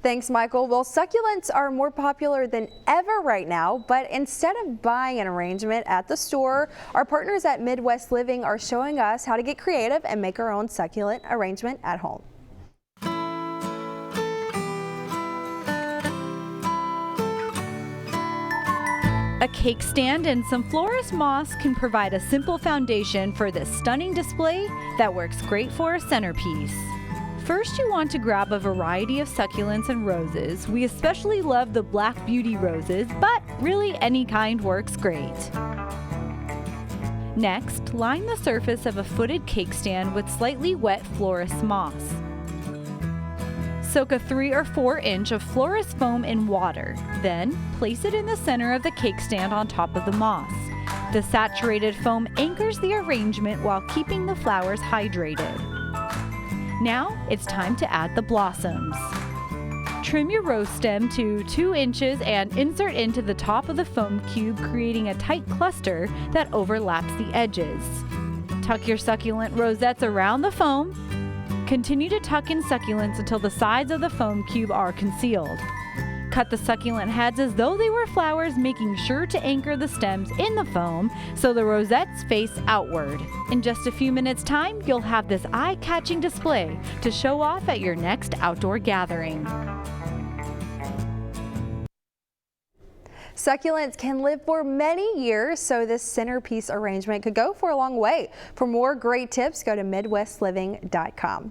Thanks, Michael. Well, succulents are more popular than ever right now, but instead of buying an arrangement at the store, our partners at Midwest Living are showing us how to get creative and make our own succulent arrangement at home. A cake stand and some florist moss can provide a simple foundation for this stunning display that works great for a centerpiece. First, you want to grab a variety of succulents and roses. We especially love the Black Beauty roses, but really any kind works great. Next, line the surface of a footed cake stand with slightly wet florist moss. Soak a 3 or 4 inch of florist foam in water. Then, place it in the center of the cake stand on top of the moss. The saturated foam anchors the arrangement while keeping the flowers hydrated. Now, it's time to add the blossoms. Trim your rose stem to 2 inches and insert into the top of the foam cube, creating a tight cluster that overlaps the edges. Tuck your succulent rosettes around the foam. Continue to tuck in succulents until the sides of the foam cube are concealed. Cut the succulent heads as though they were flowers, making sure to anchor the stems in the foam so the rosettes face outward. In just a few minutes' time, you'll have this eye-catching display to show off at your next outdoor gathering. Succulents can live for many years, so this centerpiece arrangement could go for a long way. For more great tips, go to MidwestLiving.com.